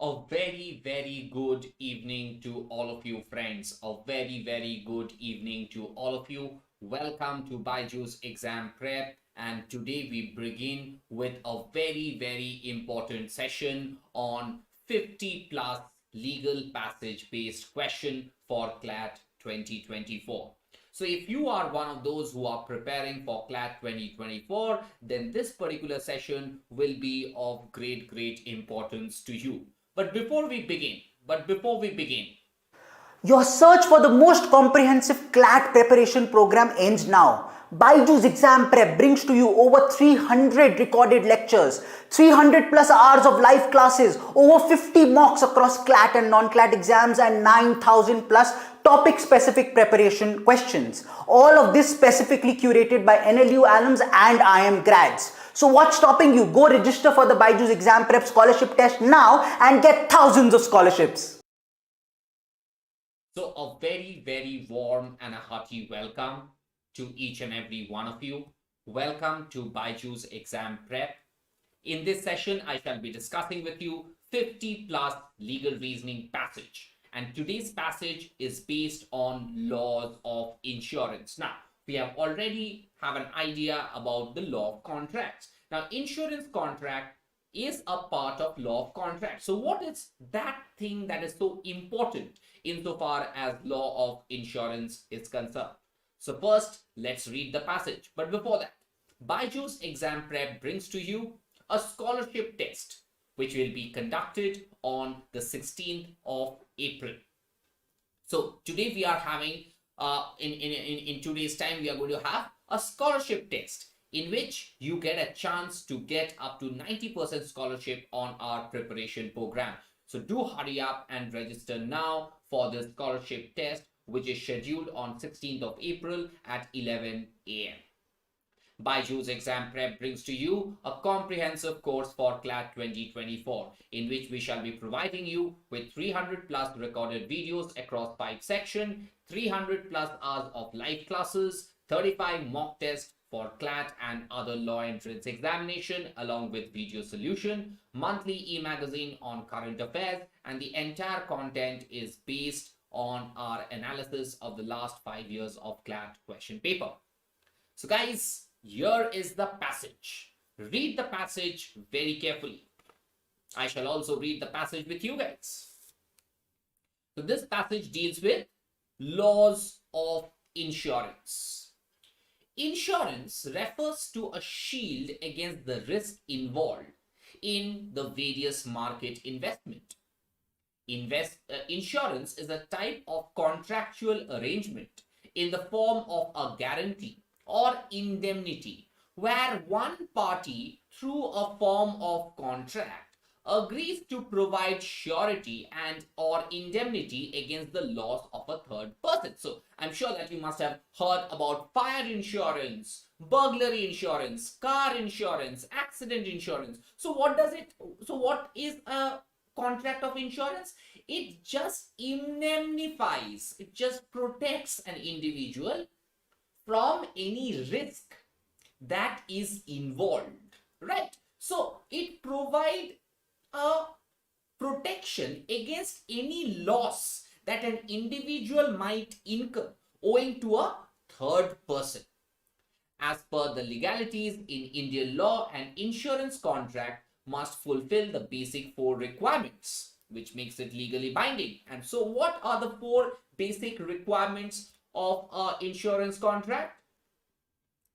A very good evening to all of you friends. A very good evening to all of you. Welcome to BYJU'S exam prep, and today we begin with a very important session on 50 plus legal passage based question for CLAT 2024. So if you are one of those who are preparing for CLAT 2024, then this particular session will be of great importance to you. But before we begin, your search for the most comprehensive CLAT preparation program ends now. BYJU'S Exam Prep brings to you over 300 recorded lectures, 300 plus hours of live classes, over 50 mocks across CLAT and non-CLAT exams, and 9,000 plus topic-specific preparation questions. All of this specifically curated by NLU alums and IM grads. So what's stopping you? Go register for the BYJU'S Exam Prep scholarship test now and get thousands of scholarships. So a very warm and a hearty welcome to each and every one of you. Welcome to BYJU'S Exam Prep. In this session, I shall be discussing with you 50 plus legal reasoning passage. And today's passage is based on laws of insurance. Now, we have already have an idea about the law of contracts. Now, insurance contract is a part of law of contract. So what is that thing that is so important insofar as law of insurance is concerned? So first, let's read the passage. But before that, BYJU'S Exam Prep brings to you a scholarship test which will be conducted on the 16th of April. So today we are having, in today's time, we are going to have a scholarship test in which you get a chance to get up to 90% scholarship on our preparation program. So do hurry up and register now for the scholarship test, which is scheduled on 16th of April at 11 a.m. BYJU'S Exam Prep brings to you a comprehensive course for CLAT 2024, in which we shall be providing you with 300 plus recorded videos across 5 sections, 300 plus hours of live classes, 35 mock tests for CLAT and other law entrance examination, along with video solution, monthly e-magazine on current affairs, and the entire content is based on our analysis of the last 5 years of CLAT question paper. So guys, here is the passage. Read the passage very carefully. I shall also read the passage with you guys. So this passage deals with laws of insurance. Insurance refers to a shield against the risk involved in the various market investment. Insurance is a type of contractual arrangement in the form of a guarantee or indemnity where one party through a form of contract agrees to provide surety and or indemnity against the loss of a third person. So I'm sure that you must have heard about fire insurance, burglary insurance, car insurance, accident insurance. So what is a contract of insurance? It just indemnifies, it just protects an individual from any risk that is involved, right? So it provides a protection against any loss that an individual might incur owing to a third person. As per the legalities in Indian law, an insurance contract must fulfill the basic 4 requirements, which makes it legally binding. And so what are the 4 basic requirements of an insurance contract?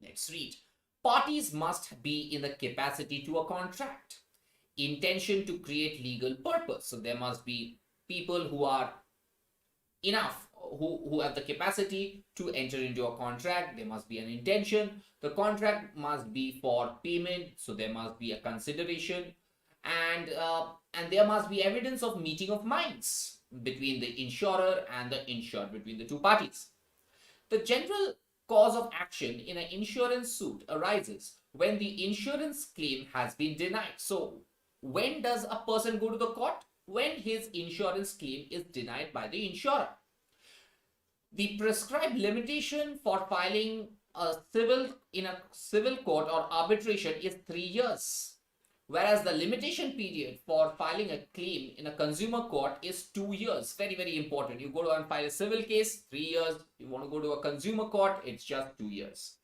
Let's read. Parties must be in the capacity to a contract. Intention to create legal purpose. So there must be people who are enough, who have the capacity to enter into a contract. There must be an intention. The contract must be for payment. So there must be a consideration. And there must be evidence of meeting of minds between the insurer and the insured, between the 2 parties. The general cause of action in an insurance suit arises when the insurance claim has been denied. So when does a person go to the court? When his insurance claim is denied by the insurer. The prescribed limitation for filing in a civil court or arbitration is 3 years. Whereas the limitation period for filing a claim in a consumer court is 2 years. Very, very important. You go to and file a civil case, 3 years. You want to go to a consumer court, it's just 2 years.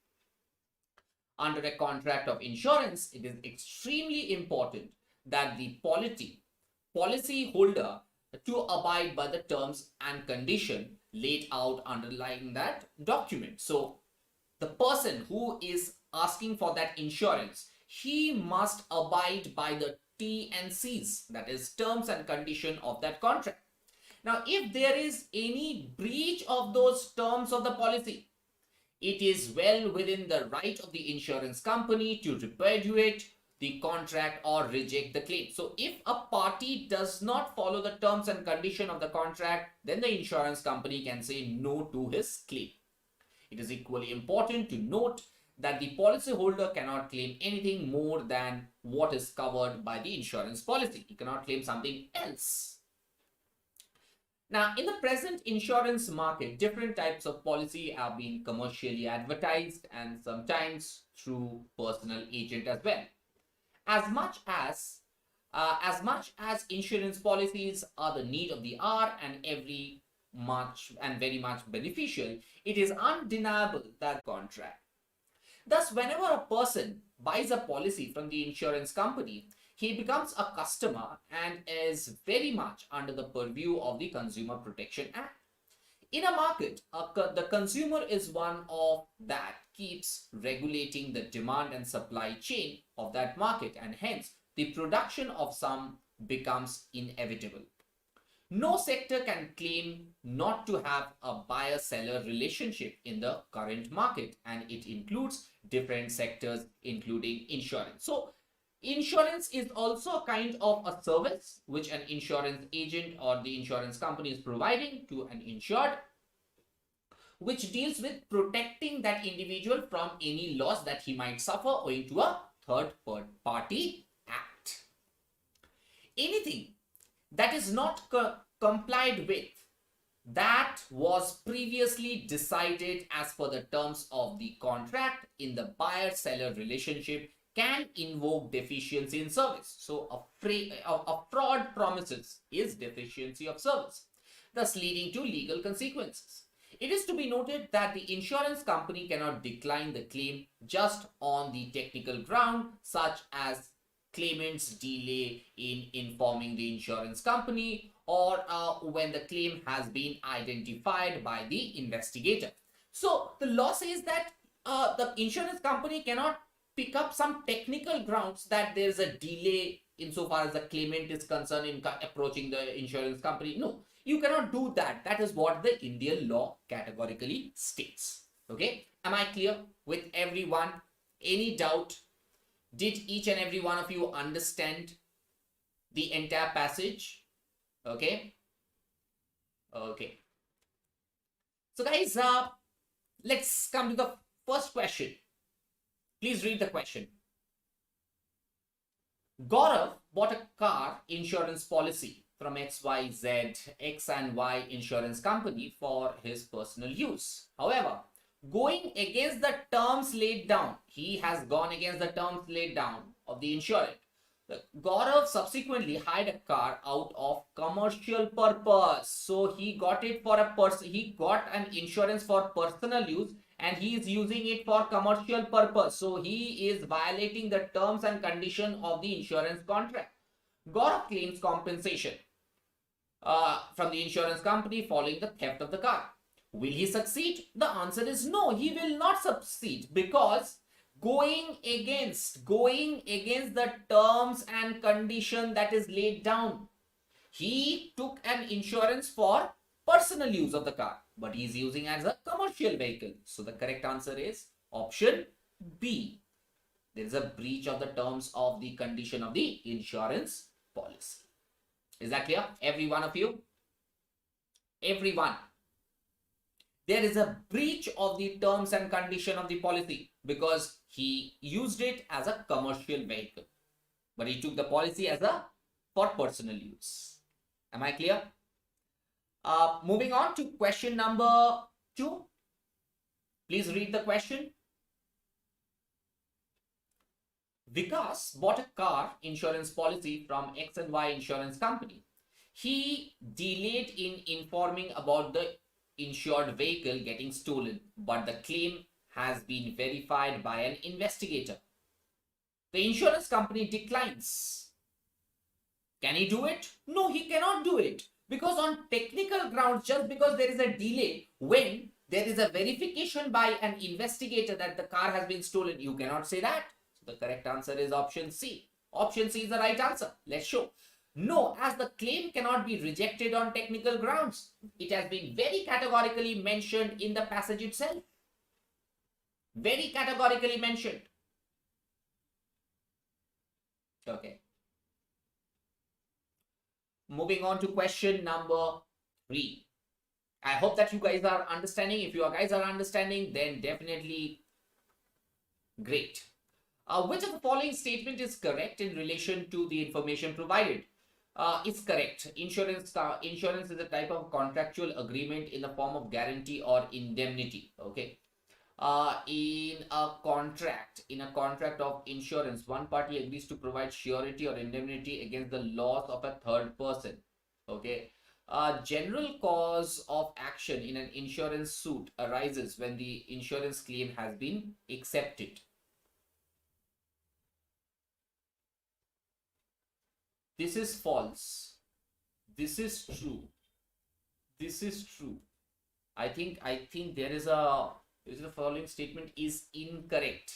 Under a contract of insurance, it is extremely important that the policy holder to abide by the terms and condition laid out underlying that document. So the person who is asking for that insurance, he must abide by the T&Cs, that is terms and condition of that contract. Now, if there is any breach of those terms of the policy, it is well within the right of the insurance company to repudiate the contract or reject the claim. So if a party does not follow the terms and condition of the contract, then the insurance company can say no to his claim. It is equally important to note that the policyholder cannot claim anything more than what is covered by the insurance policy. He cannot claim something else. Now, in the present insurance market, different types of policy are being commercially advertised and sometimes through personal agent as well. As much as insurance policies are the need of the hour and very much beneficial, it is undeniable that contract. Thus, whenever a person buys a policy from the insurance company, he becomes a customer and is very much under the purview of the Consumer Protection Act. In a market, the consumer is one of that keeps regulating the demand and supply chain of that market, and hence the production of some becomes inevitable. No sector can claim not to have a buyer-seller relationship in the current market, and it includes different sectors including insurance. So insurance is also a kind of a service which an insurance agent or the insurance company is providing to an insured, which deals with protecting that individual from any loss that he might suffer owing to a third party act. Anything that is not complied with that was previously decided as per the terms of the contract in the buyer-seller relationship can invoke deficiency in service. So a fraud promises is deficiency of service, thus leading to legal consequences. It is to be noted that the insurance company cannot decline the claim just on the technical ground, such as claimant's delay in informing the insurance company, or when the claim has been identified by the investigator. So the law says that the insurance company cannot pick up some technical grounds that there is a delay insofar as the claimant is concerned in approaching the insurance company. No, you cannot do that. That is what the Indian law categorically states. Okay, am I clear with everyone? Any doubt? Did each and every one of you understand the entire passage? Okay. Okay. So guys, let's come to the first question. Please read the question. Gaurav bought a car insurance policy from XYZ X and Y insurance company for his personal use. However, going against the terms laid down, he has gone against the terms laid down of the insurance. Gaurav subsequently hired a car out of commercial purpose. So he got it for he got an insurance for personal use and he is using it for commercial purpose. So he is violating the terms and condition of the insurance contract. Gaurav claims compensation from the insurance company following the theft of the car. Will he succeed? The answer is no, he will not succeed, because going against the terms and condition that is laid down, he took an insurance for personal use of the car, but he is using as a commercial vehicle. So the correct answer is option B. There is a breach of the terms of the condition of the insurance policy. Is that clear? Every one of you? Everyone. There is a breach of the terms and condition of the policy because he used it as a commercial vehicle, but he took the policy as for personal use. Am I clear? Moving on to question number 2. Please read the question. Vikas bought a car insurance policy from X and Y insurance company. He delayed in informing about the insured vehicle getting stolen, but the claim has been verified by an investigator. The insurance company declines. Can he do it? No, he cannot do it. Because on technical grounds, just because there is a delay, when there is a verification by an investigator that the car has been stolen, you cannot say that. So the correct answer is option C. Option C is the right answer. Let's show. No, as the claim cannot be rejected on technical grounds. It has been very categorically mentioned in the passage itself. Very categorically mentioned. Okay. Moving on to question number 3. I hope that you guys are understanding. If you guys are understanding, then definitely great. Which of the following statement is correct in relation to the information provided? It's correct. Insurance is a type of contractual agreement in the form of guarantee or indemnity. Okay. In a contract of insurance, one party agrees to provide surety or indemnity against the loss of a third person. Okay. General cause of action in an insurance suit arises when the insurance claim has been accepted. This is false. This is true. This is true. I think there is the following statement is incorrect.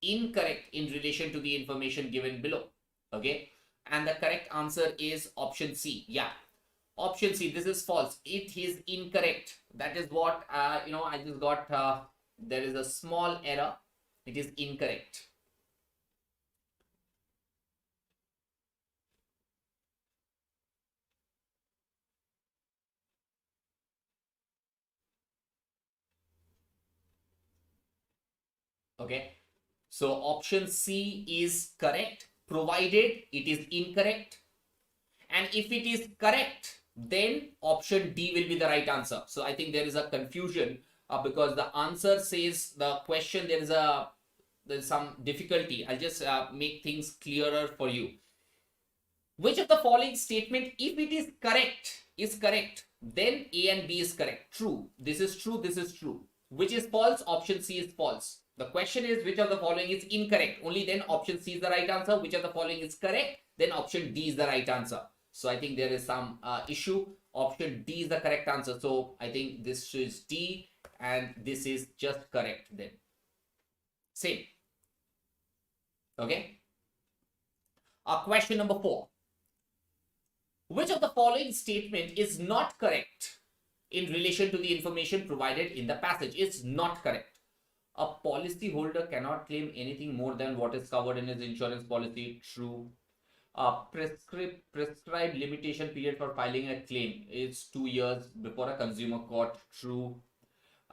Incorrect in relation to the information given below. Okay. And the correct answer is option C. Yeah. Option C. This is false. It is incorrect. That is what, I just got, there is a small error. It is incorrect. Okay, so option C is correct, provided it is incorrect. And if it is correct, then option D will be the right answer. So I think there is a confusion because the answer says the question, there's some difficulty. I'll just make things clearer for you. Which of the following statement, if it is correct, then A and B is correct. True. This is true. This is true. Which is false? Option C is false. The question is which of the following is incorrect. Only then option C is the right answer. Which of the following is correct? Then option D is the right answer. So I think there is some issue. Option D is the correct answer. So I think this is D and this is just correct then. Same. Okay. Question number 4. Which of the following statement is not correct in relation to the information provided in the passage? It's not correct. A policy holder cannot claim anything more than what is covered in his insurance policy. True. Prescribed limitation period for filing a claim is 2 years before a consumer court. True.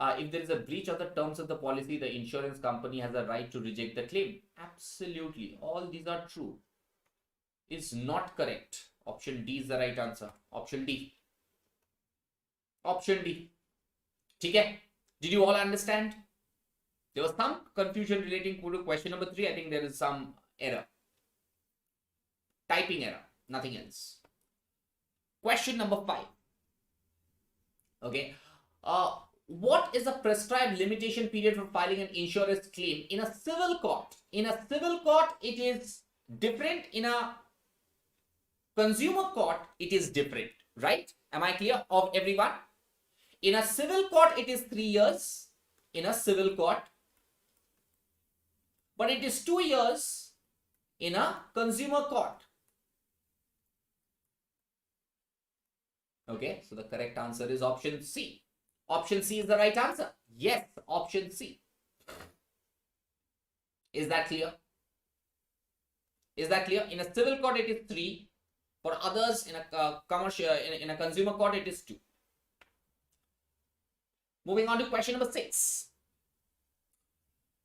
If there is a breach of the terms of the policy, the insurance company has a right to reject the claim. Absolutely. All these are true. It's not correct. Option D is the right answer. Option D. Option D. Okay. Did you all understand? There was some confusion relating to question number 3. I think there is some error. Typing error. Nothing else. Question number 5. Okay. What is the prescribed limitation period for filing an insurance claim in a civil court? In a civil court, it is different. In a consumer court, it is different. Right? Am I clear of everyone? In a civil court, it is 3 years. In a civil court. But it is 2 years in a consumer court. Okay, so the correct answer is option C. Option C is the right answer. Yes, option C. Is that clear? Is that clear? In a civil court, it is 3. For others, in a commercial, in a consumer court, it is 2. Moving on to question number 6.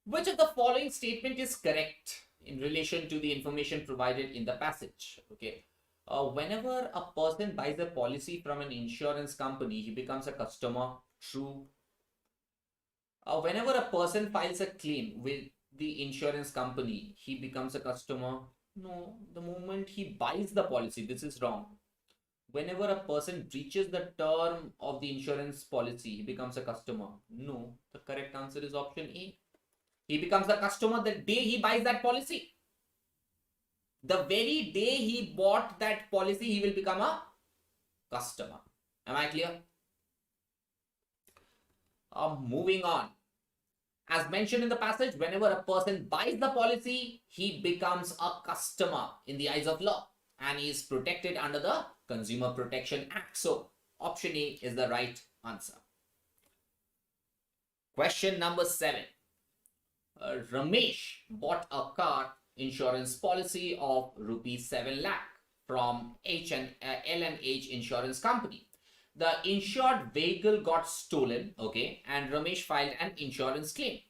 Which of the following statement is correct in relation to the information provided in the passage? Okay. Whenever a person buys a policy from an insurance company, he becomes a customer. True. Whenever a person files a claim the insurance company, he becomes a customer? No, the moment he buys the policy, this is wrong. Whenever a person breaches the term of the insurance policy, he becomes a customer. No, the correct answer is option A. He becomes a customer the day he buys that policy. The very day he bought that policy, he will become a customer. Am I clear? Moving on. As mentioned in the passage, whenever a person buys the policy, he becomes a customer in the eyes of law and he is protected under the Consumer Protection Act. So, option A is the right answer. Question number 7. Ramesh bought a car insurance policy of rupees 7 lakh from L&H insurance company. The insured vehicle got stolen, okay, and Ramesh filed an insurance claim.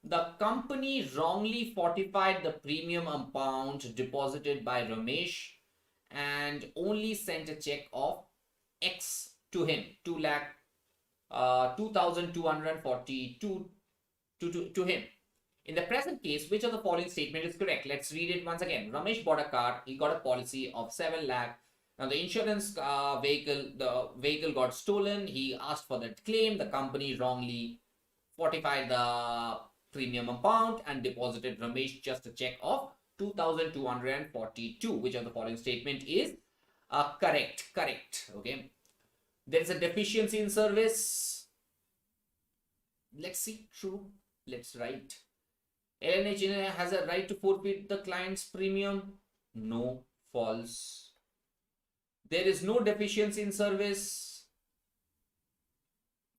The company wrongly fortified the premium amount deposited by Ramesh and only sent a check of X to him, 2,242 to him. In the present case, which of the following statement is correct? Let's read it once again. Ramesh bought a car, he got a policy of 7 lakh. Now the insurance vehicle got stolen, he asked for that claim, the company wrongly fortified the premium amount and deposited Ramesh just a check of 2,242. Which of the following statement is correct? Correct. Okay. There is a deficiency in service. Let's see. True. Let's write. L&H has a right to forfeit the client's premium. No. False. There is no deficiency in service.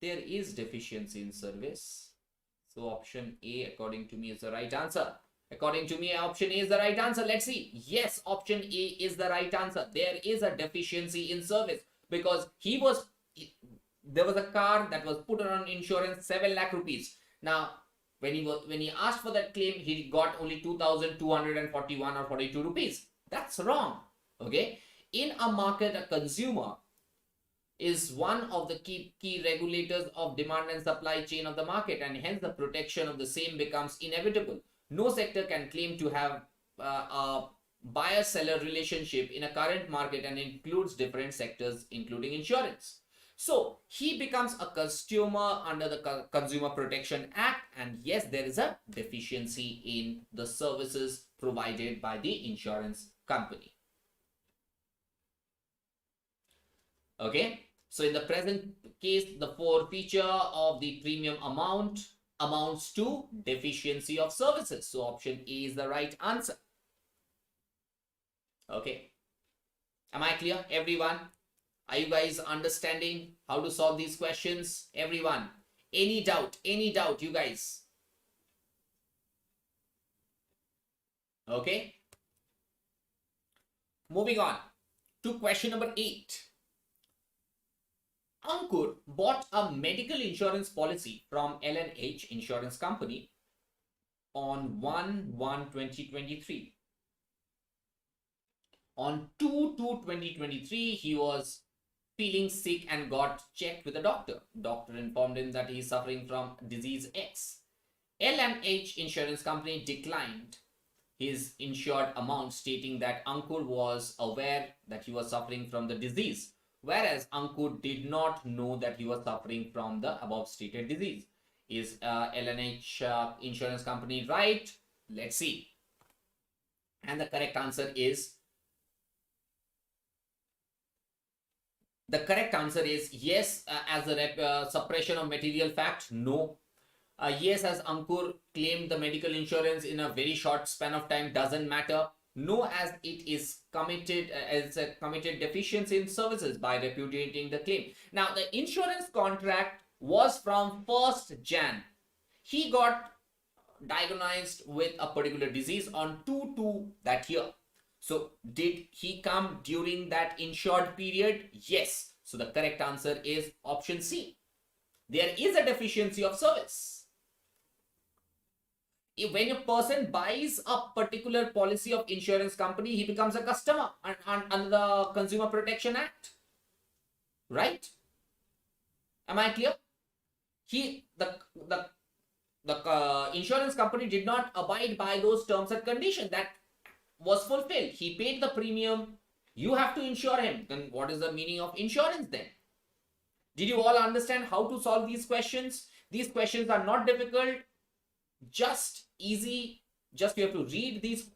There is deficiency in service. So option A, according to me, is the right answer. According to me, option A is the right answer. Let's see. Yes, option A is the right answer. There is a deficiency in service because there was a car that was put on insurance 7 lakh rupees. Now, when he asked for that claim, he got only 2,241 or 42 rupees. That's wrong. Okay. In a market, a consumer is one of the key regulators of demand and supply chain of the market, and hence the protection of the same becomes inevitable. No sector can claim to have a buyer-seller relationship in a current market and includes different sectors, including insurance. So, he becomes a consumer under the Consumer Protection Act, and yes, there is a deficiency in the services provided by the insurance company. Okay, so in the present case, the forfeiture of the premium amount amounts to deficiency of services. So option A is the right answer. Okay, am I clear, everyone? Are you guys understanding how to solve these questions? Everyone, any doubt, you guys? Okay, moving on to question number 8. Ankur bought a medical insurance policy from L&H insurance company on 1/1/2023. On 2/2/2023, he was feeling sick and got checked with a doctor. Doctor informed him that he is suffering from disease X. L&H insurance company declined his insured amount, stating that Ankur was aware that he was suffering from the disease, whereas Ankur did not know that he was suffering from the above stated disease. Is L&H insurance company right? Let's see. And the correct answer is yes, as a suppression of material fact. No. Yes, as Ankur claimed the medical insurance in a very short span of time. Doesn't matter. No, as it is committed as a committed deficiency in services by repudiating the claim. Now, the insurance contract was from 1st Jan. He got diagnosed with a particular disease on 2/2 that year. So, did he come during that insured period? Yes. So, the correct answer is option C. There is a deficiency of service. When a person buys a particular policy of insurance company, he becomes a customer under the Consumer Protection Act. Right? Am I clear? The the insurance company did not abide by those terms and conditions that was fulfilled. He paid the premium. You have to insure him. Then what is the meaning of insurance then? Did you all understand how to solve these questions? These questions are not difficult, just easy. Just you have to read these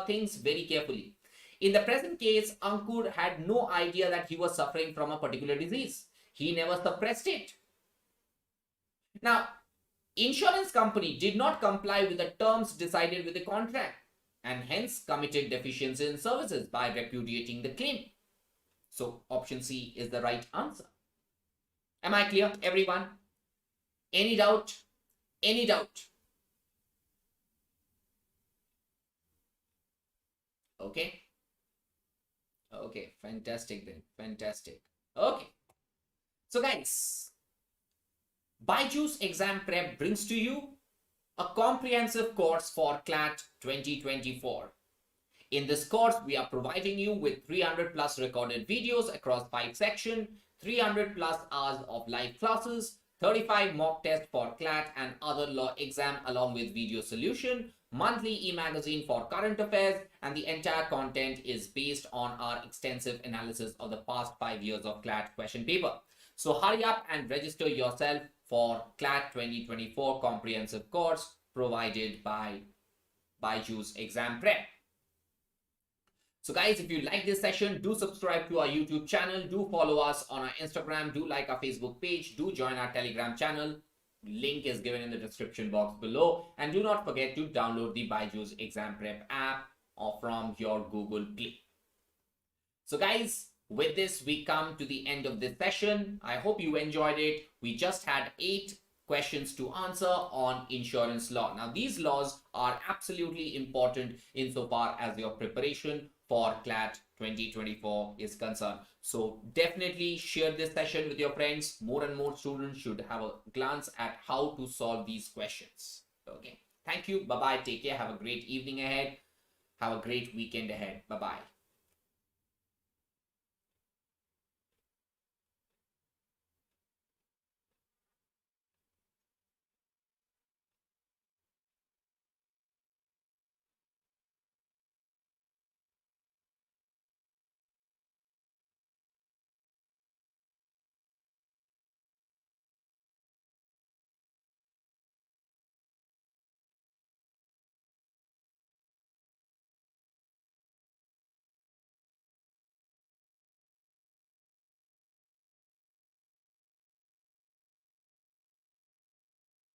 things very carefully. In the present case, Ankur had no idea that he was suffering from a particular disease. He never suppressed it. Now, insurance company did not comply with the terms decided with the contract and hence committed deficiency in services by repudiating the claim. So option C is the right answer. Am I clear, everyone? Any doubt? Any doubt? Okay. Okay, fantastic then. Fantastic. Okay. So guys, BYJU'S exam prep brings to you a comprehensive course for CLAT 2024. In this course, we are providing you with 300 plus recorded videos across 5 sections, 300 plus hours of live classes, 35 mock tests for CLAT and other law exam along with video solution, monthly e-magazine for current affairs, and the entire content is based on our extensive analysis of the past 5 years of CLAT question paper. So hurry up and register yourself for CLAT 2024 comprehensive course provided by BYJU'S exam prep. So guys, if you like this session, do subscribe to our YouTube channel, do follow us on our Instagram, do like our Facebook page, do join our Telegram channel. Link is given in the description box below, and do not forget to download the BYJU'S exam prep app or from your Google Play. So guys, with this we come to the end of this session. I hope you enjoyed it. We just had 8 questions to answer on insurance law. Now these laws are absolutely important insofar as your preparation for CLAT 2024 is concerned. So definitely share this session with your friends. More and more students should have a glance at how to solve these questions. Okay. Thank you. Bye-bye. Take care. Have a great evening ahead. Have a great weekend ahead. Bye-bye.